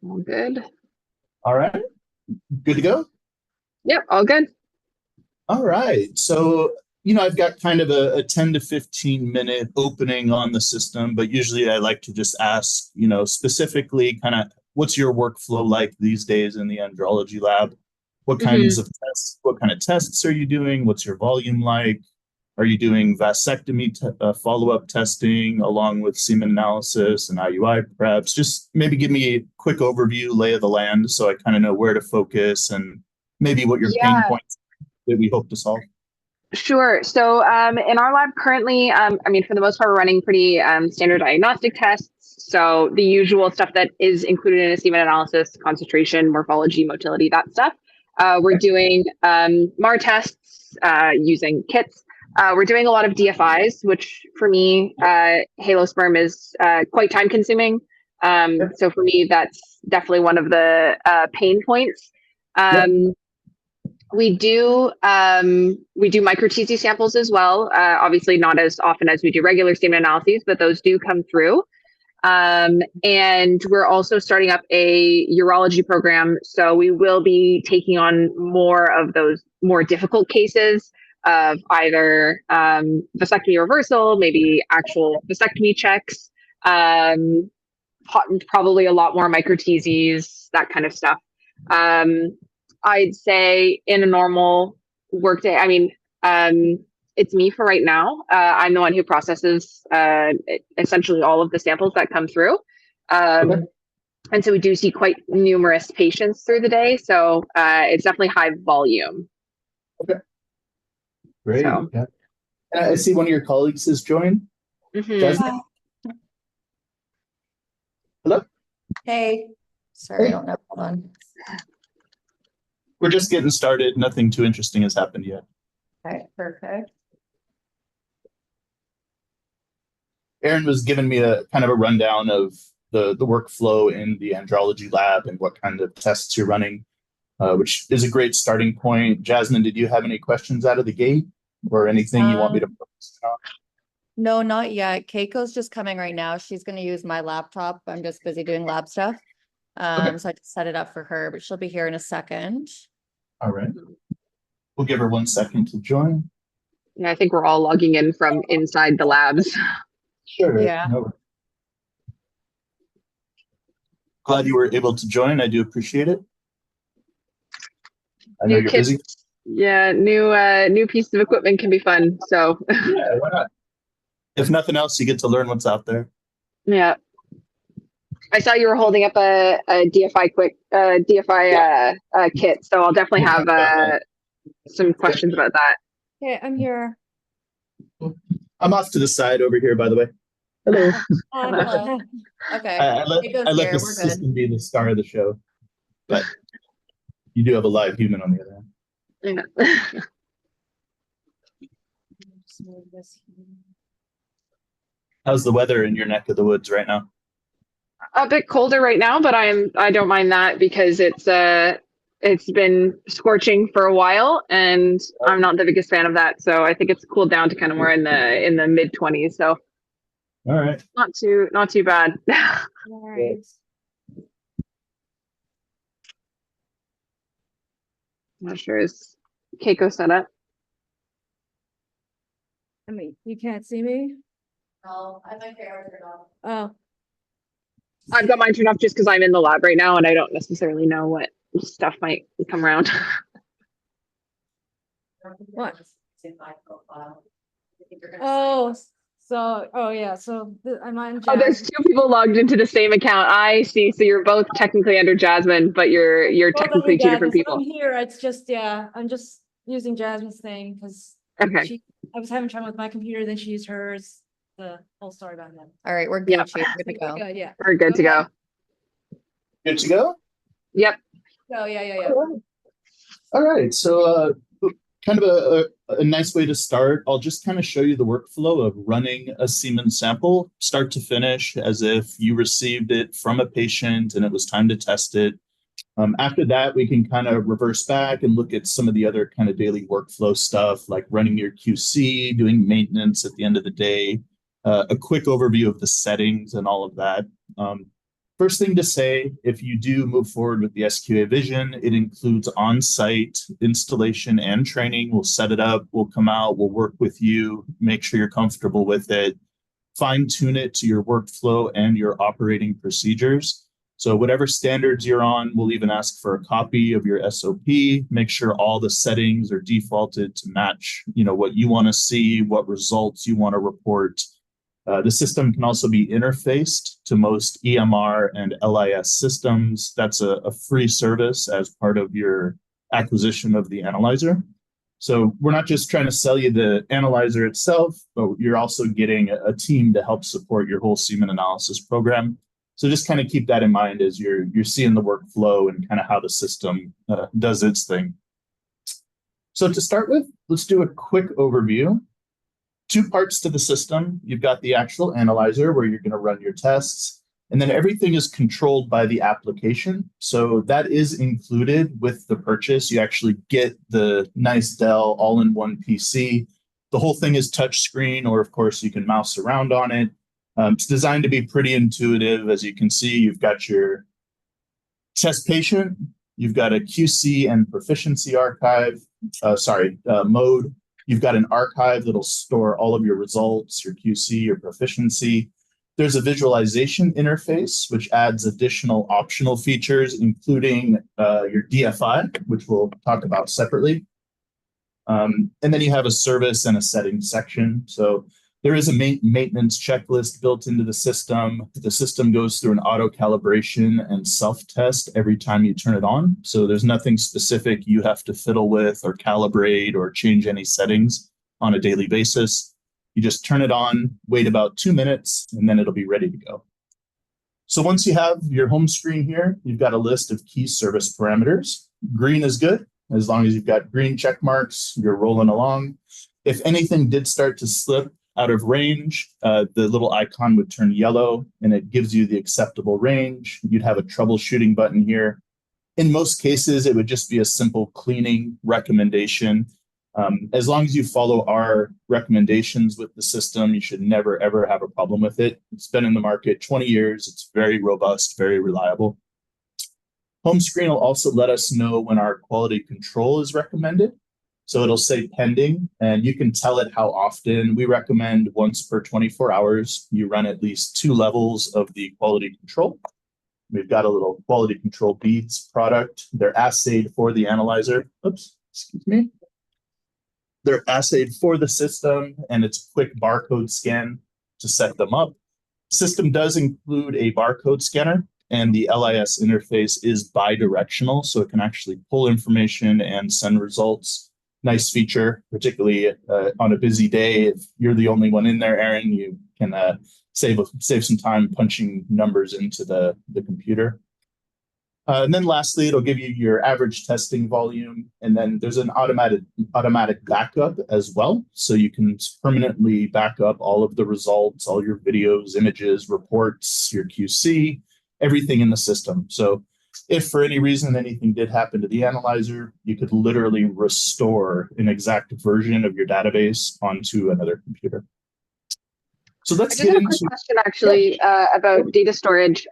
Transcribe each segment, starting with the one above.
All good. All right, good to go. Yep, all good. All right. So, I've got kind of a 10 to 15 minute opening on the system, but usually I like to just ask, specifically kind of what's your workflow like these days in the andrology lab? hmm What kind of tests are you doing? What's your volume like? Are you doing follow-up testing along with semen analysis and IUI preps? Just maybe give me a quick overview, lay of the land, so I kind of know where to focus and maybe what your pain Yeah, points that we hope to solve. sure. So in our lab currently, for the most part, we're running pretty standard diagnostic tests. So the usual stuff that is included in a semen analysis, concentration, morphology, motility, that stuff. We're doing MAR tests using kits. We're doing a lot of DFIs, which for me, halosperm is quite time consuming. So for me, that's definitely one of the pain points. Yep. We do micro TC samples as well. Obviously, not as often as we do regular semen analyses, but those do come through. And we're also starting up a urology program, so we will be taking on more of those more difficult cases of either vasectomy reversal, maybe actual vasectomy checks, um, probably a lot more micro TZs, that kind of stuff. Um, I'd say in a normal workday, it's me for right now. I'm the one who processes essentially all of the samples that come through. Okay. Um, and so we do see quite numerous patients through the day. So it's definitely high volume. Okay. Great. So, Yeah. And I see one of your colleagues has joined. mhm. Jasmine, hello. Hey, sorry, I Hey. don't know. Hold on. We're just getting started. Nothing too interesting has happened yet. All right, perfect. Aaron was giving me a kind of a rundown of the workflow in the andrology lab and what kind of tests you're running, which is a great starting point. Jasmine, did you have any questions out of the gate or anything you want me to Um, focus on? no, not yet. Keiko's just coming right now. She's gonna use my laptop. I'm just busy doing lab stuff. Okay. So I just set it up for her, but she'll be here in a second. All right. We'll give her 1 second to join. Yeah, I think we're all logging in from inside the labs. Sure. Yeah. No. Glad you were able to join. I do appreciate it. I know New you're busy. kits, yeah, new piece of equipment can be fun. So Yeah, why not? If nothing else, you get to learn what's out there. yeah. I saw you were holding up a DFI Yeah. kit, so I'll definitely We'll talk have about that. some Yep. questions about that. Okay, I'm here. I'm off to the side over here, by the way. Hello. Hello. Okay, I let Keiko's the here. We're good. system be the star of the show, but you do have a live human on the other hand. Yeah. How's the weather in your neck of the woods right now? A bit colder right now, but I don't mind that because it's been scorching for a while, and I'm not the biggest fan of that. So I think it's cooled down to kind of more in the mid 20s. So All right. not too bad. All right. Not sure is Keiko set up. I mean, you can't see me? No, I think I turned off. Oh, I've got mine turned off just because I'm in the lab right now and I don't necessarily know what stuff might come around. what? In my profile. I think you're gonna Oh, sign oh yeah, so I'm on Oh, there's Jazz. two people logged into the same account. I see. So you're both technically under Jasmine, but you're Both under technically two different Jasmine, so I'm people. here, it's just, yeah, I'm just using Jasmine's thing, because Okay. I was having trouble with my computer, then she used hers, the whole story about that. All right, we're Yeah. Gucci. We're good to go. Good, yeah. We're good to go. Good to go? Yep. Oh, yeah. All right. So kind of a nice way to start. I'll just kind of show you the workflow of running a semen sample start to finish as if you received it from a patient and it was time to test it. After that, we can kind of reverse back and look at some of the other kind of daily workflow stuff like running your QC, doing maintenance at the end of the day, a quick overview of the settings and all of that. first thing to say, if you do move forward with the SQA-Vision, it includes on-site installation and training. We'll set it up, we'll come out, we'll work with you, make sure you're comfortable with it, fine-tune it to your workflow and your operating procedures. So whatever standards you're on, we'll even ask for a copy of your SOP, make sure all the settings are defaulted to match, what you want to see, what results you want to report. The system can also be interfaced to most EMR and LIS systems. That's a free service as part of your acquisition of the analyzer. So we're not just trying to sell you the analyzer itself, but you're also getting a team to help support your whole semen analysis program. So just kind of keep that in mind as you're seeing the workflow and kind of how the system does its thing. So to start with, let's do a quick overview. 2 parts to the system. You've got the actual analyzer where you're going to run your tests, and then everything is controlled by the application. So that is included with the purchase. You actually get the nice Dell all-in-one PC. The whole thing is touchscreen, or of course you can mouse around on it. It's designed to be pretty intuitive. As you can see, you've got your test patient, you've got a QC and proficiency mode. You've got an archive that'll store all of your results, your QC, your proficiency. There's a visualization interface, which adds additional optional features, including your DFI, which we'll talk about separately. And then you have a service and a settings section. So there is a maintenance checklist built into the system. The system goes through an auto calibration and self-test every time you turn it on. So there's nothing specific you have to fiddle with or calibrate or change any settings on a daily basis. You just turn it on, wait about 2 minutes, and then it'll be ready to go. So once you have your home screen here, you've got a list of key service parameters. Green is good. As long as you've got green check marks, you're rolling along. If anything did start to slip out of range, the little icon would turn yellow and it gives you the acceptable range. You'd have a troubleshooting button here. In most cases, it would just be a simple cleaning recommendation. As long as you follow our recommendations with the system, you should never, ever have a problem with it. It's been in the market 20 years. It's very robust, very reliable. Home screen will also let us know when our quality control is recommended. So it'll say pending, and you can tell it how often. We recommend once per 24 hours, you run at least 2 levels of the quality control. We've got a little quality control beads product. They're assayed for the analyzer. Oops, excuse me. They're assayed for the system, and it's a quick barcode scan to set them up. System does include a barcode scanner, and the LIS interface is bi-directional, so it can actually pull information and send results. Nice feature, particularly on a busy day. If you're the only one in there, Aaron, you can save some time punching numbers into the computer. And then lastly, it'll give you your average testing volume. And then there's an automatic backup as well. So you can permanently back up all of the results, all your videos, images, reports, your QC, everything in the system. So if for any reason anything did happen to the analyzer, you could literally restore an exact version of your database onto another computer. So let's I did get have a quick question actually about data storage.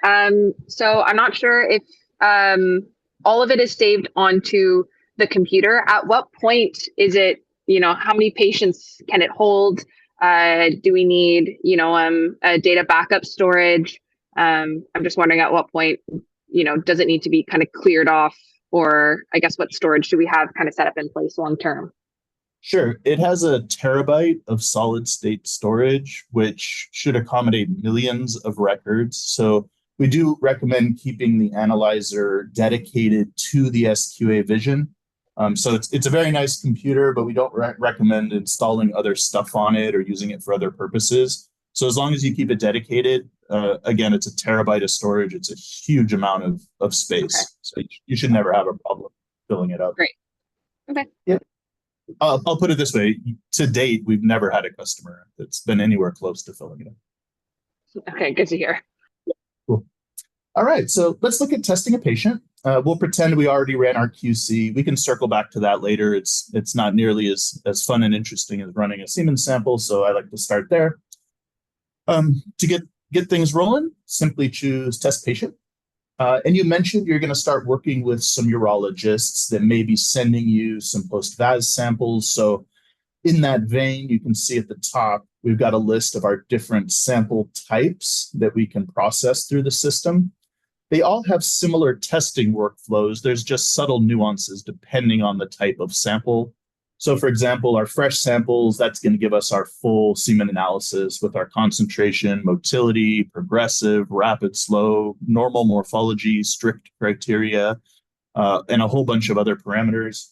So I'm not sure if all of it is saved onto the computer. At what point is it, how many patients can it hold? Do we need, a data backup storage? I'm just wondering at what point, does it need to be kind of cleared off, or I guess what storage do we have kind of set up in place long term? Sure. It has a terabyte of solid state storage, which should accommodate millions of records. So we do recommend keeping the analyzer dedicated to the SQA-Vision. So it's a very nice computer, but we don't recommend installing other stuff on it or using it for other purposes. So as long as you keep it dedicated, again, it's a terabyte of storage. It's a huge amount of space. Okay. So you should never have a problem filling it up. Great. Okay. Yeah. I'll put it this way. To date, we've never had a customer that's been anywhere close to filling it up. Okay, good to hear. Cool. All right, so let's look at testing a patient. We'll pretend we already ran our QC. We can circle back to that later. It's not nearly as fun and interesting as running a semen sample, so I like to start there. To get things rolling, simply choose test patient. And you mentioned you're going to start working with some urologists that may be sending you some post-VAS samples. So in that vein, you can see at the top, we've got a list of our different sample types that we can process through the system. They all have similar testing workflows. There's just subtle nuances depending on the type of sample. So for example, our fresh samples, that's going to give us our full semen analysis with our concentration, motility, progressive, rapid, slow, normal morphology, strict criteria, and a whole bunch of other parameters.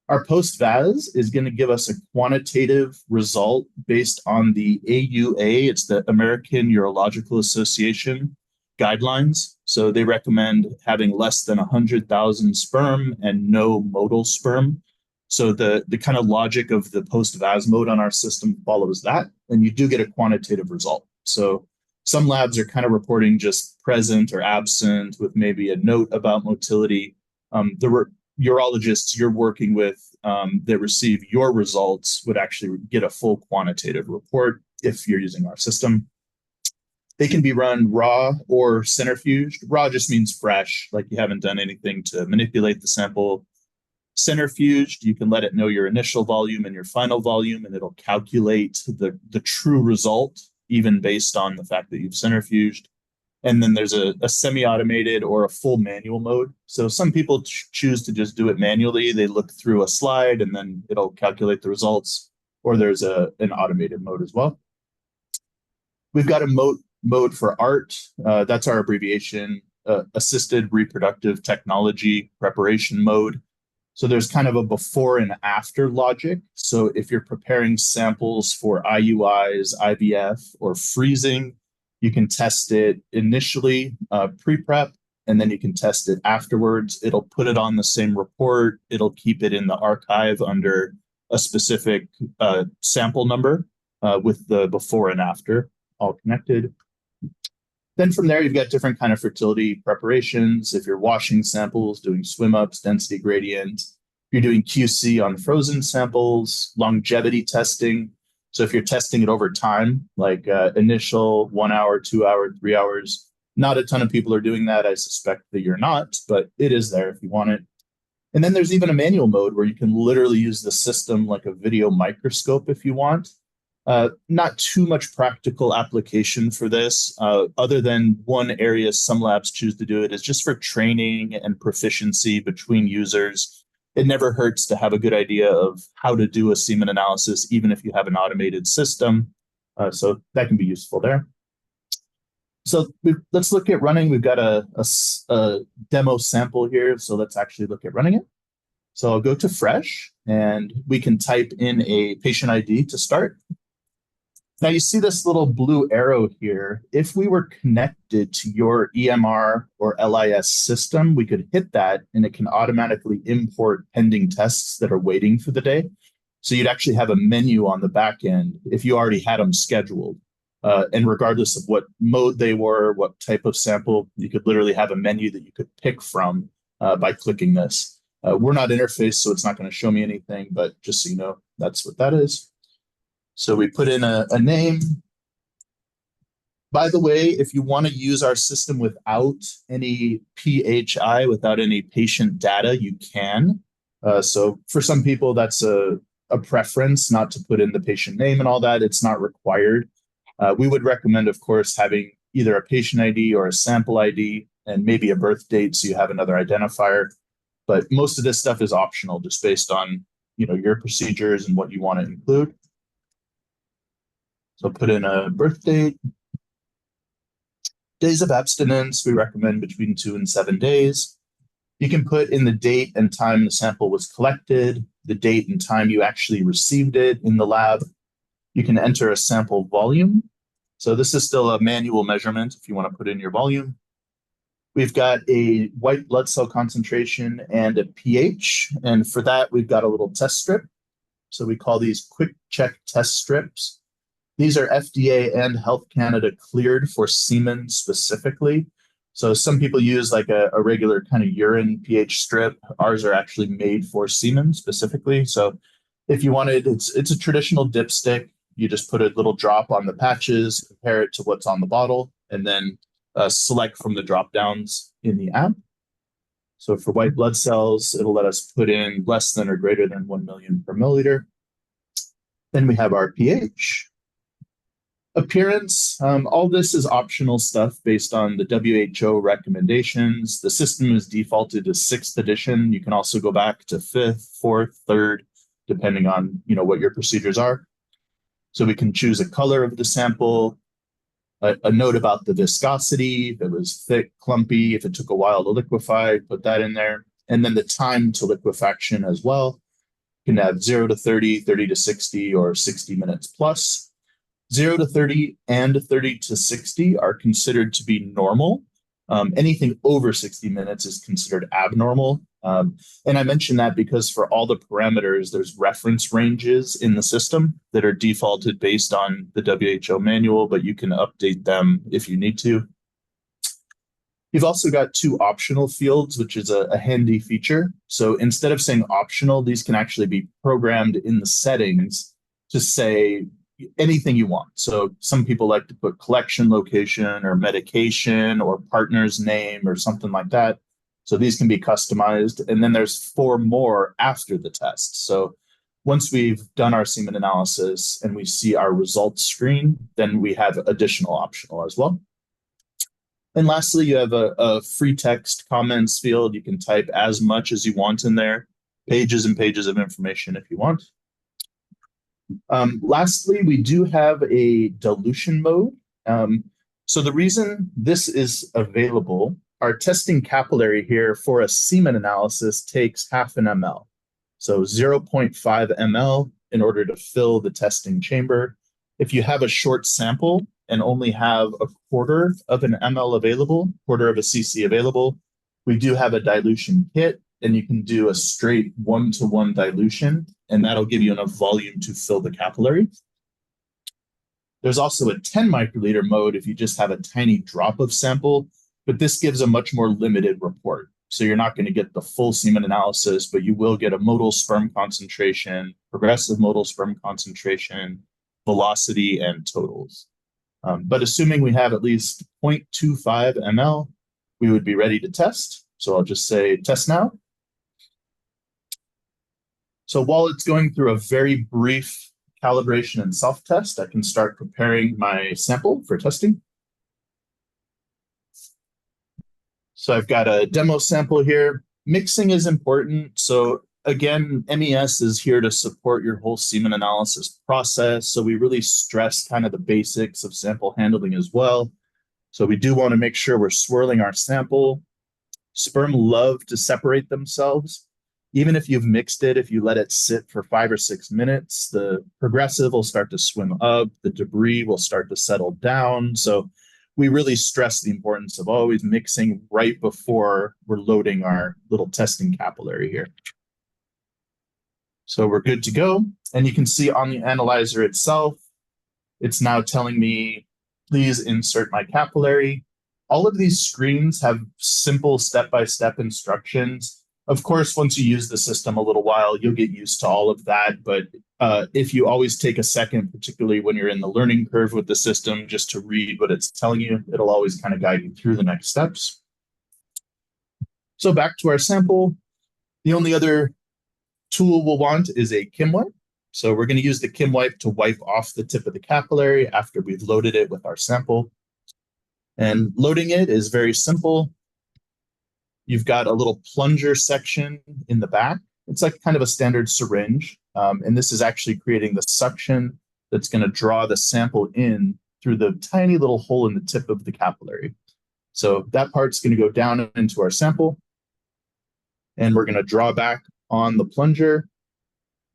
Our post-VAS is going to give us a quantitative result based on the AUA, it's the American Urological Association guidelines. So they recommend having less than 100,000 sperm and no motile sperm. So the kind of logic of the post-VAS mode on our system follows that, and you do get a quantitative result. So some labs are kind of reporting just present or absent with maybe a note about motility. The urologists you're working with that receive your results would actually get a full quantitative report if you're using our system. They can be run raw or centrifuged. Raw just means fresh, like you haven't done anything to manipulate the sample. Centrifuged, you can let it know your initial volume and your final volume, and it'll calculate the true result, even based on the fact that you've centrifuged. And then there's a semi-automated or a full manual mode. So some people choose to just do it manually. They look through a slide and then it'll calculate the results, or there's an automated mode as well. We've got a mode for ART. That's our abbreviation, Assisted Reproductive Technology Preparation Mode. So there's kind of a before and after logic. So if you're preparing samples for IUIs, IVF, or freezing, you can test it initially, pre-prep, and then you can test it afterwards. It'll put it on the same report. It'll keep it in the archive under a specific sample number with the before and after all connected. Then from there, you've got different kind of fertility preparations. If you're washing samples, doing swim ups, density gradient, you're doing QC on frozen samples, longevity testing. So if you're testing it over time, like initial 1 hour, 2 hour, 3 hours, not a ton of people are doing that. I suspect that you're not, but it is there if you want it. And then there's even a manual mode where you can literally use the system like a video microscope if you want. Not too much practical application for this, other than one area some labs choose to do it is just for training and proficiency between users. It never hurts to have a good idea of how to do a semen analysis, even if you have an automated system. So that can be useful there. So let's look at running. We've got a demo sample here, so let's actually look at running it. So I'll go to Fresh, and we can type in a patient ID to start. Now you see this little blue arrow here. If we were connected to your EMR or LIS system, we could hit that and it can automatically import pending tests that are waiting for the day. So you'd actually have a menu on the back end if you already had them scheduled. And regardless of what mode they were, what type of sample, you could literally have a menu that you could pick from by clicking this. We're not interfaced, so it's not going to show me anything, but just so you know, that's what that is. So we put in a name. By the way, if you want to use our system without any PHI, without any patient data, you can. So for some people, that's a preference not to put in the patient name and all that. It's not required. We would recommend, of course, having either a patient ID or a sample ID and maybe a birth date so you have another identifier. But most of this stuff is optional just based on your procedures and what you want to include. So put in a birth date. Days of abstinence, we recommend between 2 and 7 days. You can put in the date and time the sample was collected, the date and time you actually received it in the lab. You can enter a sample volume. So this is still a manual measurement if you want to put in your volume. We've got a white blood cell concentration and a pH. And for that, we've got a little test strip. So we call these quick check test strips. These are FDA and Health Canada cleared for semen specifically. So some people use like a regular kind of urine pH strip. Ours are actually made for semen specifically. So if you wanted, it's a traditional dipstick. You just put a little drop on the patches, compare it to what's on the bottle, and then select from the drop downs in the app. So for white blood cells, it'll let us put in less than or greater than 1 million per milliliter. Then we have our pH. Appearance, all this is optional stuff based on the WHO recommendations. The system is defaulted to 6th edition. You can also go back to 5th, 4th, 3rd, depending on what your procedures are. So we can choose a color of the sample, a note about the viscosity, if it was thick, clumpy, if it took a while to liquefy, put that in there. And then the time to liquefaction as well. You can have 0 to 30, 30 to 60, or 60 minutes plus. 0 to 30 and 30 to 60 are considered to be normal. Anything over 60 minutes is considered abnormal. And I mention that because for all the parameters, there's reference ranges in the system that are defaulted based on the WHO manual, but you can update them if you need to. You've also got 2 optional fields, which is a handy feature. So instead of saying optional, these can actually be programmed in the settings to say anything you want. So some people like to put collection location or medication or partner's name or something like that. So these can be customized. And then there's 4 more after the test. So once we've done our semen analysis and we see our results screen, then we have additional optional as well. And lastly, you have a free text comments field. You can type as much as you want in there, pages and pages of information if you want. Lastly, we do have a dilution mode. So the reason this is available, our testing capillary here for a semen analysis takes half an ml. So 0.5 ml in order to fill the testing chamber. If you have a short sample and only have a quarter of an ml available, quarter of a cc available, we do have a dilution kit, and you can do a straight 1-to-1 dilution, and that'll give you enough volume to fill the capillary. There's also a 10 microliter mode if you just have a tiny drop of sample, but this gives a much more limited report. So you're not going to get the full semen analysis, but you will get a modal sperm concentration, progressive modal sperm concentration, velocity, and totals. But assuming we have at least 0.25 ml, we would be ready to test. So I'll just say test now. So while it's going through a very brief calibration and self-test, I can start preparing my sample for testing. So I've got a demo sample here. Mixing is important. So again, MES is here to support your whole semen analysis process. So we really stress kind of the basics of sample handling as well. So we do want to make sure we're swirling our sample. Sperm love to separate themselves. Even if you've mixed it, if you let it sit for 5 or 6 minutes, the progressive will start to swim up, the debris will start to settle down. So we really stress the importance of always mixing right before we're loading our little testing capillary here. So we're good to go. And you can see on the analyzer itself, it's now telling me, please insert my capillary. All of these screens have simple step-by-step instructions. Of course, once you use the system a little while, you'll get used to all of that. But if you always take a second, particularly when you're in the learning curve with the system, just to read what it's telling you, it'll always kind of guide you through the next steps. So back to our sample. The only other tool we'll want is a Kim wipe. So we're going to use the Kim wipe to wipe off the tip of the capillary after we've loaded it with our sample. And loading it is very simple. You've got a little plunger section in the back. It's like kind of a standard syringe. And this is actually creating the suction that's going to draw the sample in through the tiny little hole in the tip of the capillary. So that part's going to go down into our sample. And we're going to draw back on the plunger.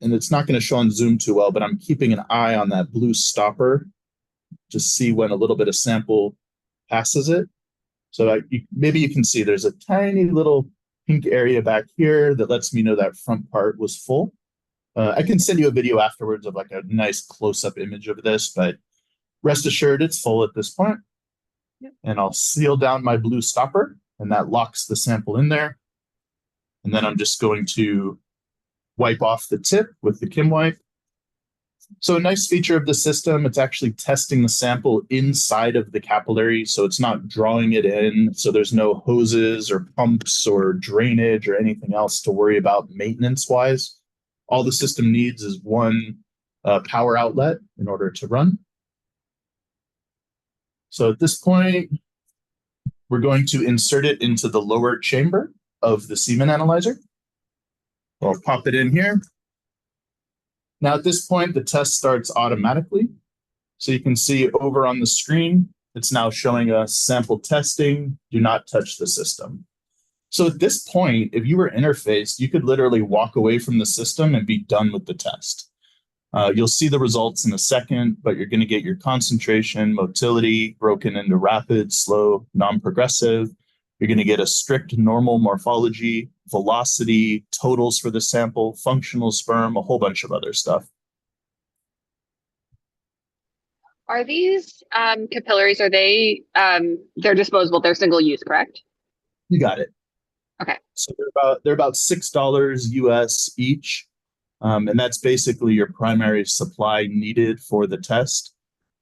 And it's not going to show on Zoom too well, but I'm keeping an eye on that blue stopper to see when a little bit of sample passes it. So maybe you can see there's a tiny little pink area back here that lets me know that front part was full. I can send you a video afterwards of like a nice close-up image of this, but rest assured it's full at this point. Yep. And I'll seal down my blue stopper, and that locks the sample in there. And then I'm just going to wipe off the tip with the Kim wipe. So a nice feature of the system, it's actually testing the sample inside of the capillary, so it's not drawing it in. So there's no hoses or pumps or drainage or anything else to worry about maintenance-wise. All the system needs is one power outlet in order to run. So at this point, we're going to insert it into the lower chamber of the semen analyzer. I'll pop it in here. Now at this point, the test starts automatically. So you can see over on the screen, it's now showing us sample testing, do not touch the system. So at this point, if you were interfaced, you could literally walk away from the system and be done with the test. You'll see the results in a second, but you're going to get your concentration, motility broken into rapid, slow, non-progressive. You're going to get a strict normal morphology, velocity, totals for the sample, functional sperm, a whole bunch of other stuff. Are these capillaries, are they, they're disposable, they're single use, correct? You got it. Okay. So they're about $6 US each. And that's basically your primary supply needed for the test.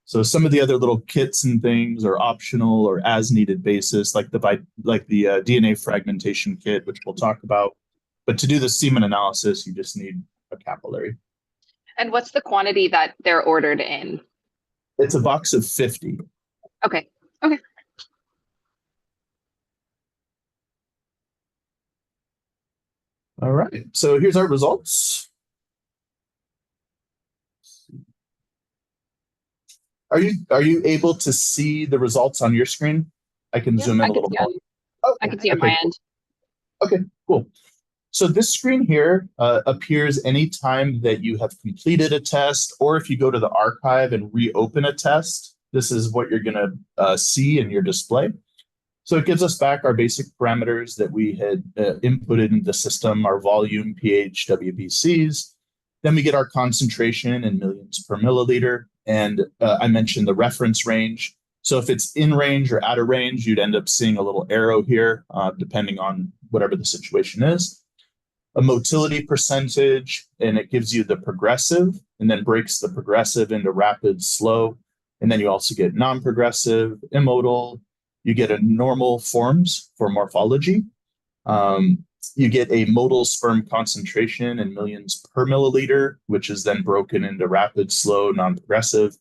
So some of the other little kits and things are optional or as needed basis, like the DNA fragmentation kit, which we'll talk about. But to do the semen analysis, you just need a capillary. And what's the quantity that they're ordered in? It's a box of 50. Okay. Okay. All right. So here's our results. Are you able to see the results on your screen? I can zoom in a little more. I can see on my end. Okay, cool. So this screen here appears anytime that you have completed a test, or if you go to the archive and reopen a test, this is what you're going to see in your display. So it gives us back our basic parameters that we had inputted in the system, our volume, pH, WBCs. Then we get our concentration in millions per milliliter. And I mentioned the reference range. So if it's in range or out of range, you'd end up seeing a little arrow here, depending on whatever the situation is. A motility percentage, and it gives you the progressive, and then breaks the progressive into rapid, slow. And then you also get non-progressive, immodal. You get a normal forms for morphology. You get a modal sperm concentration in millions per milliliter, which is then broken into rapid, slow, non-progressive.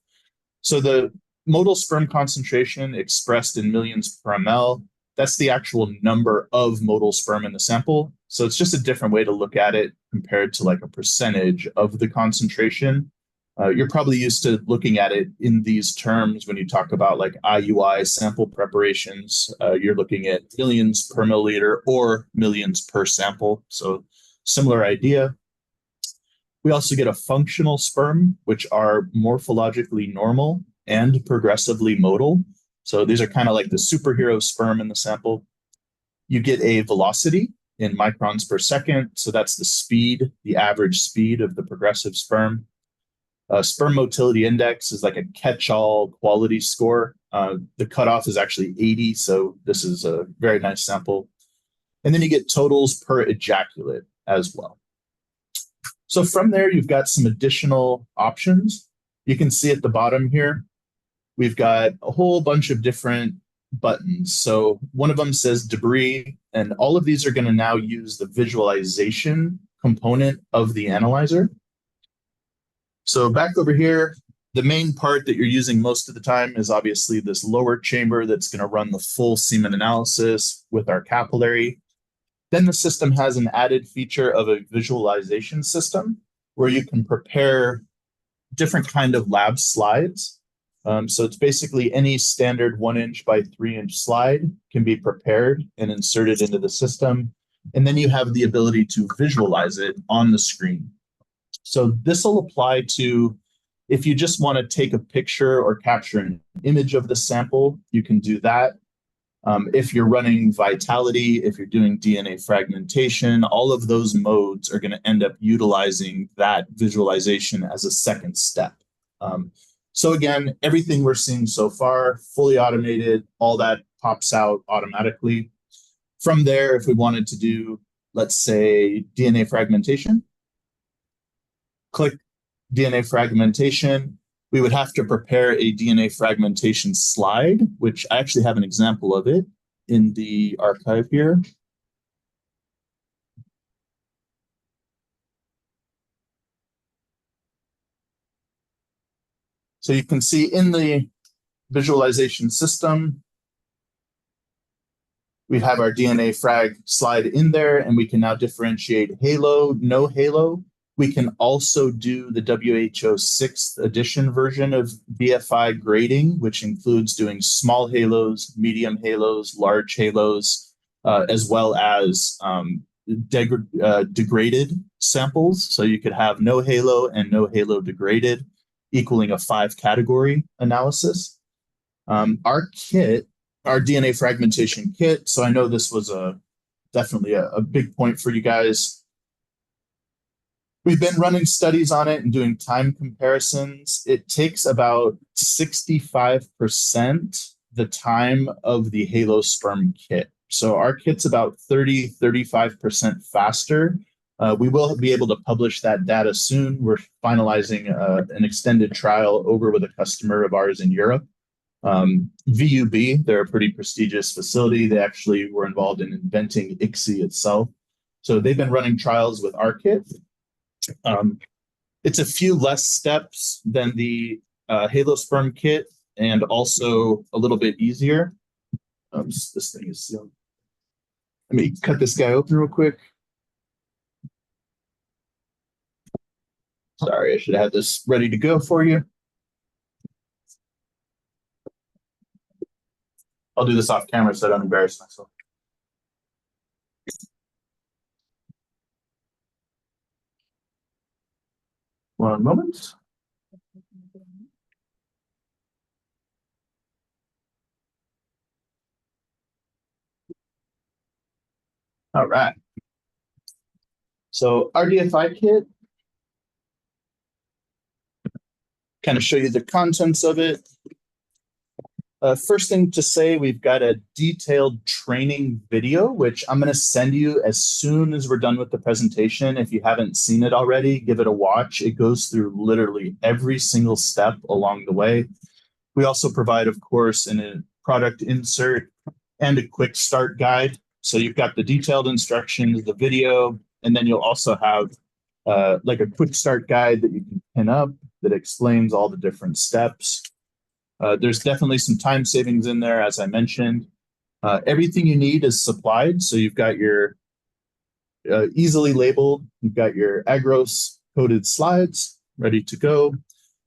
So the modal sperm concentration expressed in millions per ml, that's the actual number of modal sperm in the sample. So it's just a different way to look at it compared to like a percentage of the concentration. You're probably used to looking at it in these terms when you talk about like IUI sample preparations. You're looking at millions per milliliter or millions per sample. So similar idea. We also get a functional sperm, which are morphologically normal and progressively modal. So these are kind of like the superhero sperm in the sample. You get a velocity in microns per second. So that's the speed, the average speed of the progressive sperm. Sperm motility index is like a catch-all quality score. The cutoff is actually 80, so this is a very nice sample. And then you get totals per ejaculate as well. So from there, you've got some additional options. You can see at the bottom here, we've got a whole bunch of different buttons. So one of them says debris, and all of these are going to now use the visualization component of the analyzer. So back over here, the main part that you're using most of the time is obviously this lower chamber that's going to run the full semen analysis with our capillary. Then the system has an added feature of a visualization system where you can prepare different kind of lab slides. So it's basically any standard 1-inch by 3-inch slide can be prepared and inserted into the system. And then you have the ability to visualize it on the screen. So this will apply to if you just want to take a picture or capture an image of the sample, you can do that. If you're running vitality, if you're doing DNA fragmentation, all of those modes are going to end up utilizing that visualization as a second step. So again, everything we're seeing so far, fully automated, all that pops out automatically. From there, if we wanted to do, let's say, DNA fragmentation, click DNA fragmentation, we would have to prepare a DNA fragmentation slide, which I actually have an example of it in the archive here. So you can see in the visualization system, we have our DNA frag slide in there, and we can now differentiate halo, no halo. We can also do the WHO 6th edition version of BFI grading, which includes doing small halos, medium halos, large halos, as well as degraded samples. So you could have no halo and no halo degraded, equaling a 5-category analysis. Our kit, our DNA fragmentation kit, so I know this was definitely a big point for you guys. We've been running studies on it and doing time comparisons. It takes about 65% the time of the Halo sperm kit. So our kit's about 35% faster. We will be able to publish that data soon. We're finalizing an extended trial over with a customer of ours in Europe. VUB, they're a pretty prestigious facility. They actually were involved in inventing ICSI itself. So they've been running trials with our kit. It's a few less steps than the Halo sperm kit, and also a little bit easier. This thing is sealed. Let me cut this guy open real quick. Sorry, I should have had this ready to go for you. I'll do this off camera so I don't embarrass myself. One moment. All right. So RDFI kit, kind of show you the contents of it. First thing to say, we've got a detailed training video, which I'm going to send you as soon as we're done with the presentation. If you haven't seen it already, give it a watch. It goes through literally every single step along the way. We also provide, of course, a product insert and a quick start guide. So you've got the detailed instructions, the video, and then you'll also have like a quick start guide that you can pin up that explains all the different steps. There's definitely some time savings in there, as I mentioned. Everything you need is supplied. So you've got your easily labeled, you've got your Agros coded slides ready to go.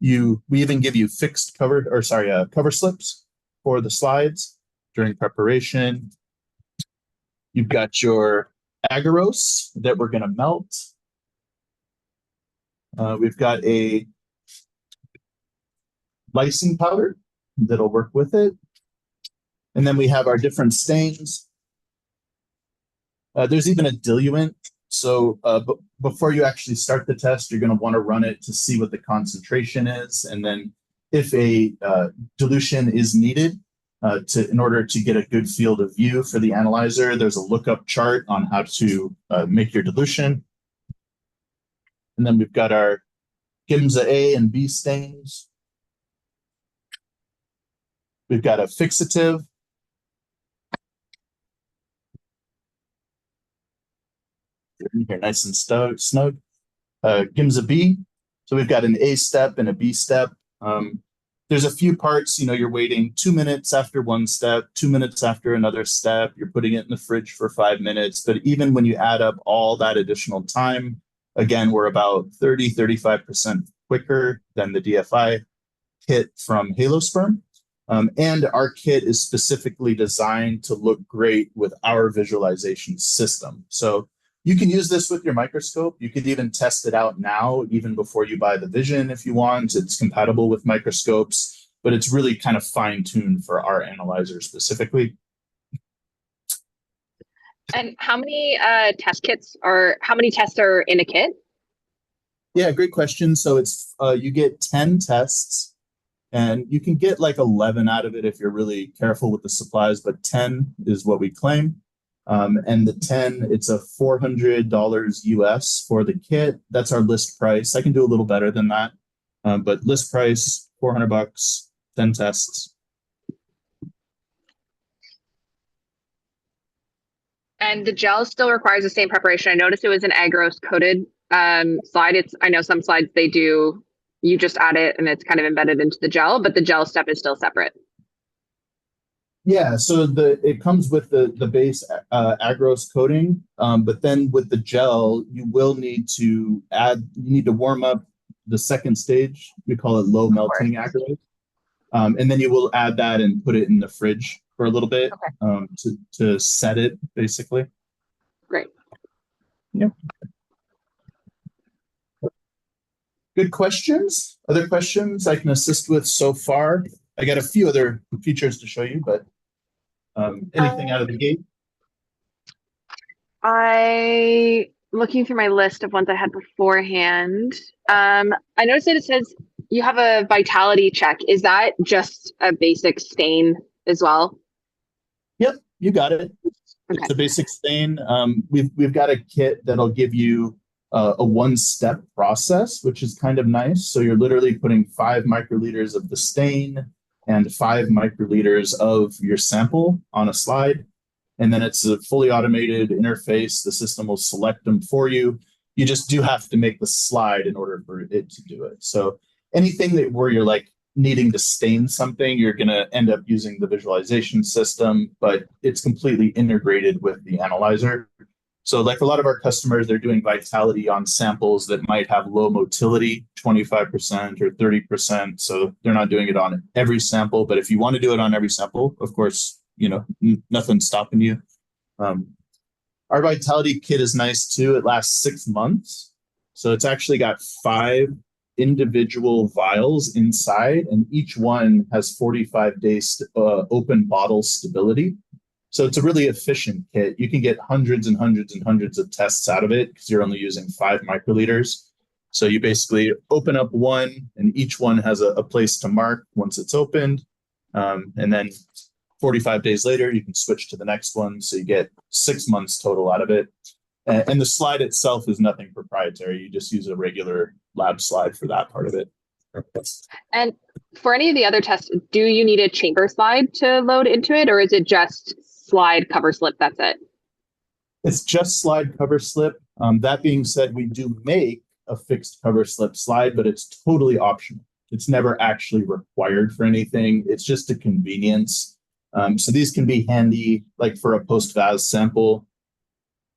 We even give you fixed cover slips for the slides during preparation. You've got your agarose that we're going to melt. We've got a lysine powder that'll work with it. And then we have our different stains. There's even a diluent. So before you actually start the test, you're going to want to run it to see what the concentration is. And then if a dilution is needed in order to get a good field of view for the analyzer, there's a lookup chart on how to make your dilution. And then we've got our Gimza A and B stains. We've got a fixative. Here, nice and snug. Gimza B. So we've got an A step and a B step. There's a few parts, you're waiting 2 minutes after one step, 2 minutes after another step. You're putting it in the fridge for 5 minutes. But even when you add up all that additional time, again, we're about 35% quicker than the DFI kit from Halo sperm. And our kit is specifically designed to look great with our visualization system. So you can use this with your microscope. You could even test it out now, even before you buy the Vision if you want. It's compatible with microscopes, but it's really kind of fine-tuned for our analyzer specifically. And how many tests are in a kit? Yeah, great question. So it's you get 10 tests. And you can get like 11 out of it if you're really careful with the supplies, but 10 is what we claim. And the 10, it's a $400 US for the kit. That's our list price. I can do a little better than that, but list price, $400, 10 tests. And the gel still requires the same preparation. I noticed it was an agarose coated slide. I know some slides they do, you just add it and it's kind of embedded into the gel, but the gel step is still separate. Yeah, so it comes with the base agarose coating, but then with the gel, you need to warm up the second stage. We call it low melting agarose. And then you will add that and put it in the fridge for a little bit, to set it, basically. Great. Yep. Good questions. Other questions I can assist with so far? I got a few other features to show you, but anything out of the gate? Looking through my list of ones I had beforehand. I noticed that it says you have a vitality check. Is that just a basic stain as well? Yep, you got it. Okay. It's a basic stain. We've got a kit that'll give you a one-step process, which is kind of nice. So you're literally putting 5 microliters of the stain and 5 microliters of your sample on a slide. And then it's a fully automated interface. The system will select them for you. You just do have to make the slide in order for it to do it. So anything where you're like needing to stain something, you're going to end up using the visualization system, but it's completely integrated with the analyzer. So like for a lot of our customers, they're doing vitality on samples that might have low motility, 25% or 30%. So they're not doing it on every sample, but if you want to do it on every sample, of course, nothing's stopping you. Our vitality kit is nice too. It lasts 6 months. So it's actually got 5 individual vials inside, and each one has 45 days open bottle stability. So it's a really efficient kit. You can get hundreds and hundreds and hundreds of tests out of it because you're only using 5 microliters. So you basically open up one, and each one has a place to mark once it's opened. And then 45 days later, you can switch to the next one. So you get 6 months total out of it. And the slide itself is nothing proprietary. You just use a regular lab slide for that part of it. And for any of the other tests, do you need a chamber slide to load into it, or is it just slide cover slip? That's it. It's just slide cover slip. That being said, we do make a fixed cover slip slide, but it's totally optional. It's never actually required for anything. It's just a convenience. So these can be handy, like for a post-VAS sample.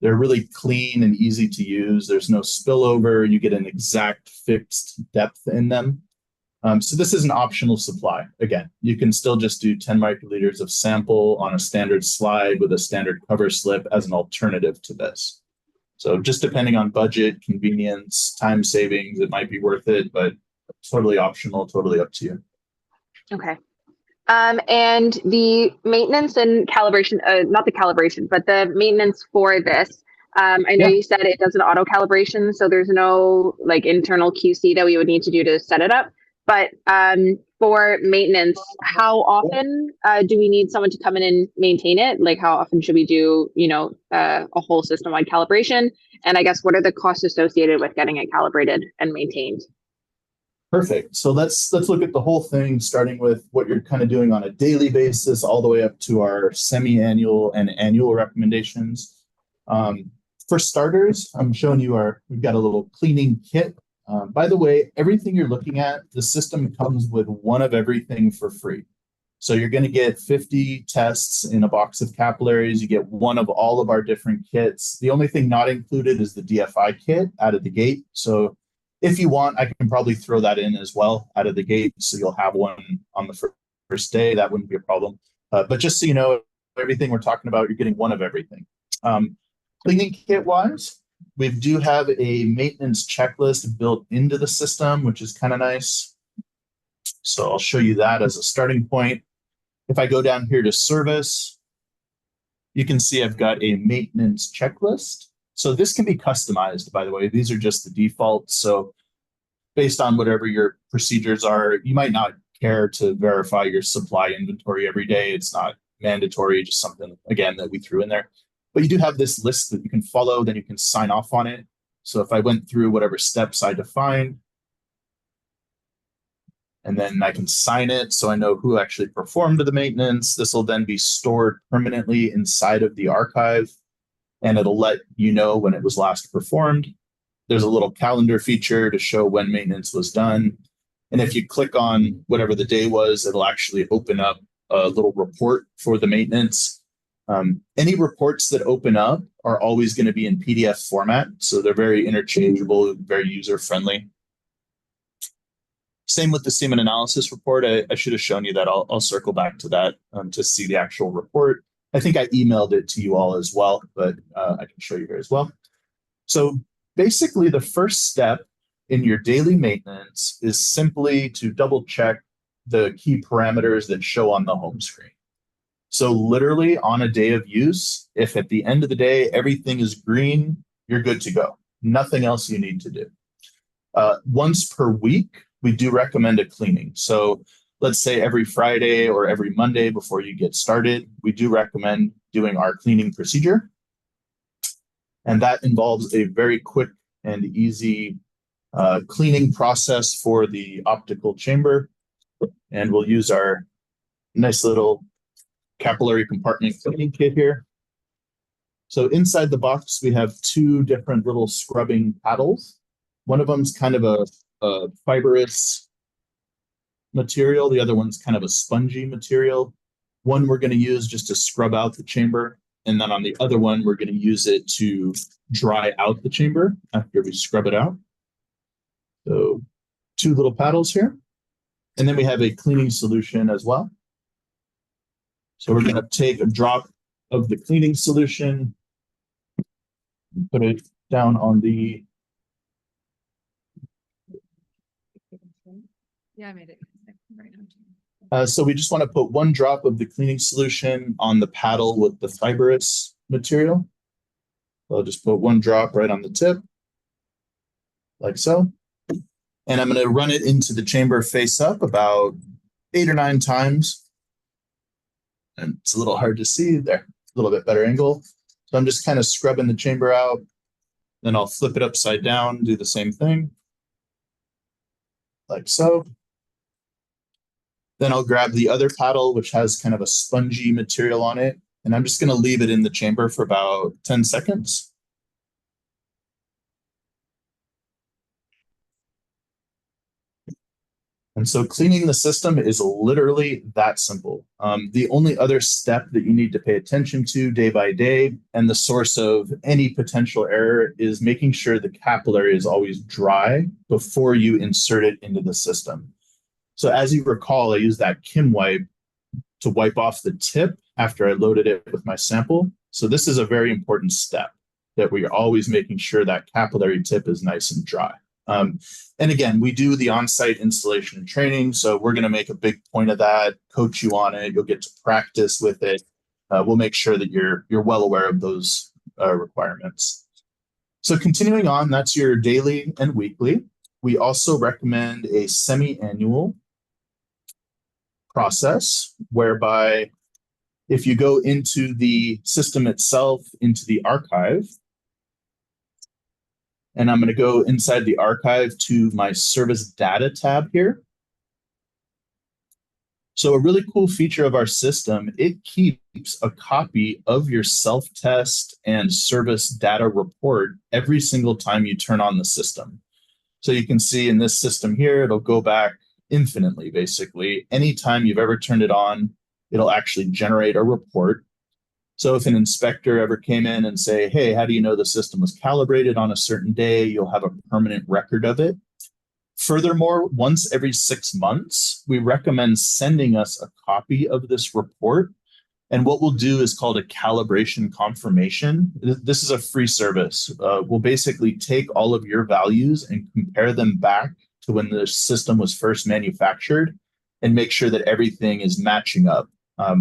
They're really clean and easy to use. There's no spillover. You get an exact fixed depth in them. So this is an optional supply. Again, you can still just do 10 microliters of sample on a standard slide with a standard cover slip as an alternative to this. So just depending on budget, convenience, time savings, it might be worth it, but totally optional, totally up to you. Okay. And the maintenance and calibration, not the calibration, but the maintenance for this. I know you said it does an auto calibration, so there's no like internal QC that we would need to do to set it up. But for maintenance, how often do we need someone to come in and maintain it? Like how often should we do, a whole system-wide calibration? And I guess what are the costs associated with getting it calibrated and maintained? Perfect. So let's look at the whole thing, starting with what you're kind of doing on a daily basis, all the way up to our semi-annual and annual recommendations. For starters, I'm showing you we've got a little cleaning kit. By the way, everything you're looking at, the system comes with one of everything for free. So you're going to get 50 tests in a box of capillaries. You get one of all of our different kits. The only thing not included is the DFI kit out of the gate. So if you want, I can probably throw that in as well out of the gate. So you'll have one on the first day. That wouldn't be a problem. But just so you know, everything we're talking about, you're getting one of everything. Cleaning kit wise, we do have a maintenance checklist built into the system, which is kind of nice. So I'll show you that as a starting point. If I go down here to service, you can see I've got a maintenance checklist. So this can be customized, by the way. These are just the defaults. So based on whatever your procedures are, you might not care to verify your supply inventory every day. It's not mandatory, just something, again, that we threw in there. But you do have this list that you can follow, then you can sign off on it. So if I went through whatever steps I defined, and then I can sign it so I know who actually performed the maintenance. This will then be stored permanently inside of the archive, and it'll let you know when it was last performed. There's a little calendar feature to show when maintenance was done. And if you click on whatever the day was, it'll actually open up a little report for the maintenance. Any reports that open up are always going to be in PDF format, so they're very interchangeable, very user-friendly. Same with the semen analysis report. I should have shown you that. I'll circle back to that to see the actual report. I think I emailed it to you all as well, but I can show you here as well. So basically, the first step in your daily maintenance is simply to double check the key parameters that show on the home screen. So literally on a day of use, if at the end of the day, everything is green, you're good to go. Nothing else you need to do. Once per week, we do recommend a cleaning. So let's say every Friday or every Monday before you get started, we do recommend doing our cleaning procedure. And that involves a very quick and easy cleaning process for the optical chamber. And we'll use our nice little capillary compartment cleaning kit here. So inside the box, we have two different little scrubbing paddles. One of them's kind of a fibrous material. The other one's kind of a spongy material. One we're going to use just to scrub out the chamber. And then on the other one, we're going to use it to dry out the chamber after we scrub it out. So two little paddles here. And then we have a cleaning solution as well. So we're going to take a drop of the cleaning solution, and put it down on the. Yeah, I made it right now. So we just want to put one drop of the cleaning solution on the paddle with the fibrous material. So I'll just put one drop right on the tip, like so. And I'm going to run it into the chamber face up about 8 or 9 times. And it's a little hard to see there, a little bit better angle. So I'm just kind of scrubbing the chamber out. Then I'll flip it upside down, do the same thing, like so. Then I'll grab the other paddle, which has kind of a spongy material on it. And I'm just going to leave it in the chamber for about 10 seconds. And so cleaning the system is literally that simple. The only other step that you need to pay attention to day by day and the source of any potential error is making sure the capillary is always dry before you insert it into the system. So as you recall, I used that Kim wipe to wipe off the tip after I loaded it with my sample. So this is a very important step, that we are always making sure that capillary tip is nice and dry. And again, we do the on-site installation and training, so we're going to make a big point of that, coach you on it. You'll get to practice with it. We'll make sure that you're well aware of those requirements. So continuing on, that's your daily and weekly. We also recommend a semi-annual process whereby if you go into the system itself, into the archive, and I'm going to go inside the archive to my service data tab here. So a really cool feature of our system, it keeps a copy of your self-test and service data report every single time you turn on the system. So you can see in this system here, it'll go back infinitely, basically. Anytime you've ever turned it on, it'll actually generate a report. So if an inspector ever came in and say, hey, how do you know the system was calibrated on a certain day? You'll have a permanent record of it. Furthermore, once every 6 months, we recommend sending us a copy of this report. And what we'll do is called a calibration confirmation. This is a free service. We'll basically take all of your values and compare them back to when the system was first manufactured and make sure that everything is matching up.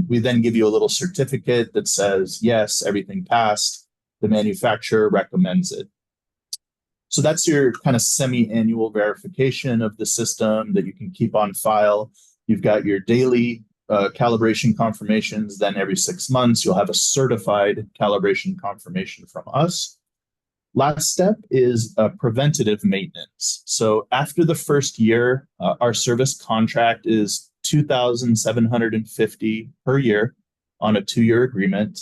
We then give you a little certificate that says, yes, everything passed. The manufacturer recommends it. So that's your kind of semi-annual verification of the system that you can keep on file. You've got your daily calibration confirmations. Then every 6 months, you'll have a certified calibration confirmation from us. Last step is preventative maintenance. So after the first year, our service contract is $2,750 per year on a 2-year agreement.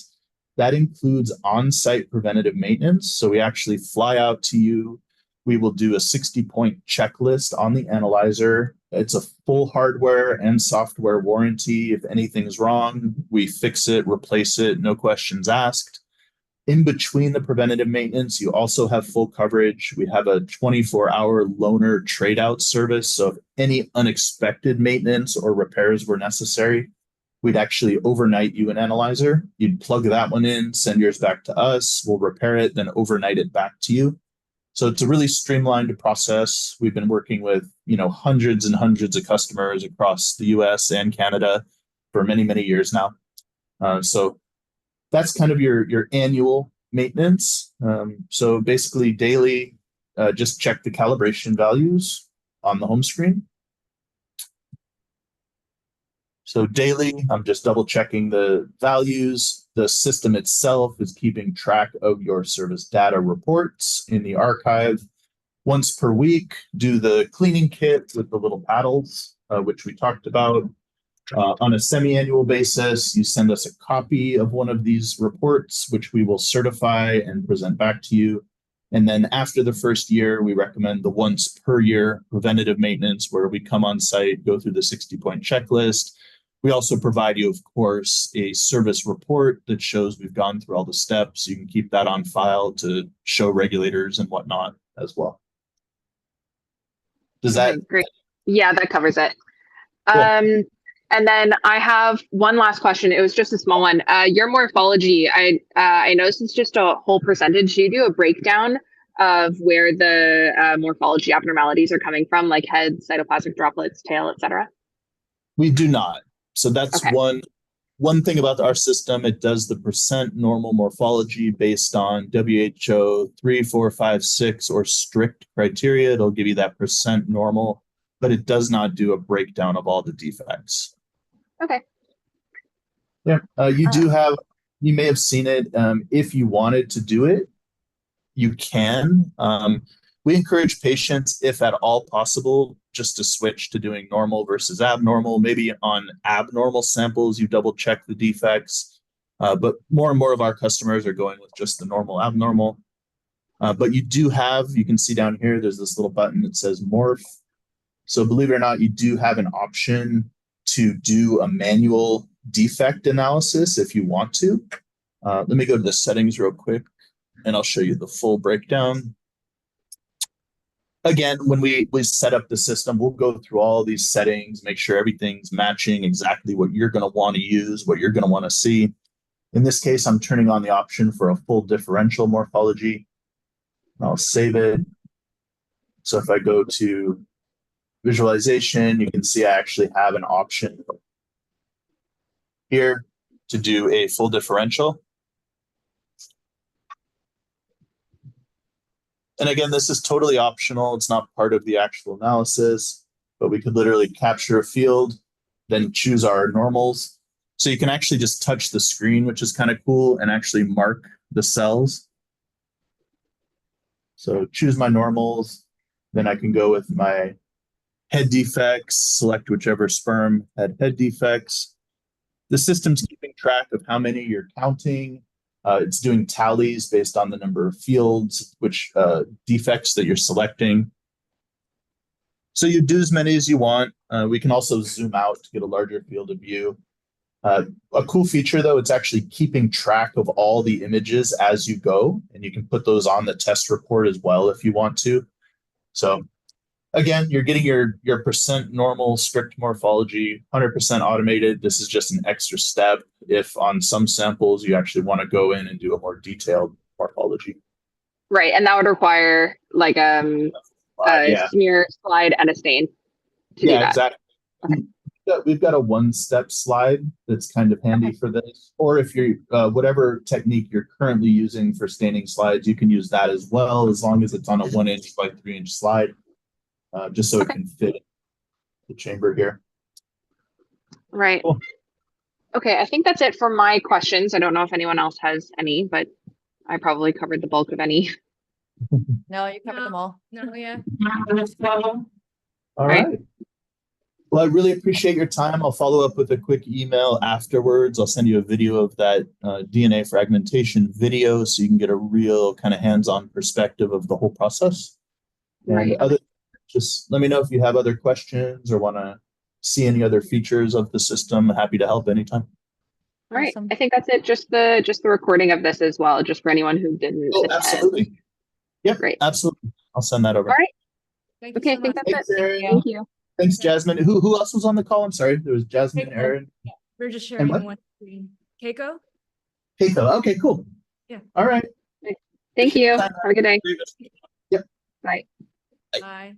That includes on-site preventative maintenance. So we actually fly out to you. We will do a 60-point checklist on the analyzer. It's a full hardware and software warranty. If anything's wrong, we fix it, replace it, no questions asked. In between the preventative maintenance, you also have full coverage. We have a 24-hour loaner trade-out service. So if any unexpected maintenance or repairs were necessary, we'd actually overnight you an analyzer. You'd plug that one in, send yours back to us. We'll repair it, then overnight it back to you. So it's a really streamlined process. We've been working with, hundreds and hundreds of customers across the US and Canada for many, many years now. So that's kind of your annual maintenance. So basically daily, just check the calibration values on the home screen. So daily, I'm just double checking the values. The system itself is keeping track of your service data reports in the archive. Once per week, do the cleaning kit with the little paddles, which we talked about. On a semi-annual basis, you send us a copy of one of these reports, which we will certify and present back to you. And then after the first year, we recommend the once per year preventative maintenance, where we come on site, go through the 60-point checklist. We also provide you, of course, a service report that shows we've gone through all the steps. You can keep that on file to show regulators and whatnot as well. Does that? Great. Yeah, that covers it. Cool. And then I have one last question. It was just a small one. Your morphology, I noticed it's just a whole percentage. Do you do a breakdown of where the morphology abnormalities are coming from, like head, cytoplasmic droplets, tail, etc.? We do not. So that's Okay. one thing about our system. It does the percent normal morphology based on WHO 3, 4, 5, 6 or strict criteria. It'll give you that percent normal, but it does not do a breakdown of all the defects. Okay. Yeah, you may have seen it. If you wanted to do it, you can. We encourage patients, if at all possible, just to switch to doing normal versus abnormal. Maybe on abnormal samples, you double check the defects. But more and more of our customers are going with just the normal abnormal. But you can see down here, there's this little button that says morph. So believe it or not, you do have an option to do a manual defect analysis if you want to. Let me go to the settings real quick and I'll show you the full breakdown. Again, when we set up the system, we'll go through all these settings, make sure everything's matching exactly what you're going to want to use, what you're going to want to see. In this case, I'm turning on the option for a full differential morphology. I'll save it. So if I go to visualization, you can see I actually have an option here to do a full differential. And again, this is totally optional. It's not part of the actual analysis, but we could literally capture a field, then choose our normals. So you can actually just touch the screen, which is kind of cool, and actually mark the cells. So choose my normals. Then I can go with my head defects, select whichever sperm had head defects. The system's keeping track of how many you're counting. It's doing tallies based on the number of fields, which defects that you're selecting. So you do as many as you want. We can also zoom out to get a larger field of view. A cool feature, though, it's actually keeping track of all the images as you go, and you can put those on the test report as well if you want to. So again, you're getting your percent normal strict morphology, 100% automated. This is just an extra step if on some samples you actually want to go in and do a more detailed morphology. Right, and that would require like a smear, slide, and a stain to do that. Exactly. Okay. We've got a one-step slide that's kind of handy for this. Or if you're whatever technique you're currently using for staining slides, you can use that as well, as long as it's on a 1-inch by 3-inch slide. Just so it can fit the chamber here. Right. Cool. Okay, I think that's it for my questions. I don't know if anyone else has any, but I probably covered the bulk of any. No, you covered them all. No, yeah. All Right. right. Well, I really appreciate your time. I'll follow up with a quick email afterwards. I'll send you a video of that DNA fragmentation video so you can get a real kind of hands-on perspective of the whole process. Right. And just let me know if you have other questions or want to see any other features of the system. Happy to help anytime. All right. Awesome. I think that's it. Just the recording of this as well, just for anyone who didn't Oh, attend. absolutely. Yep, Great. absolutely. I'll send that over. All right. Thank you Okay, I so think much. that's it. Thanks, Aaron. Thank you. Thanks, Jasmine. Who else was on the call? I'm sorry. There was Jasmine, Keiko. Aaron, We're just and sharing what? one screen. Keiko? Keiko. Okay, cool. Yeah. All right. Thank you. Have a good day. Yep. Bye. Bye. Bye.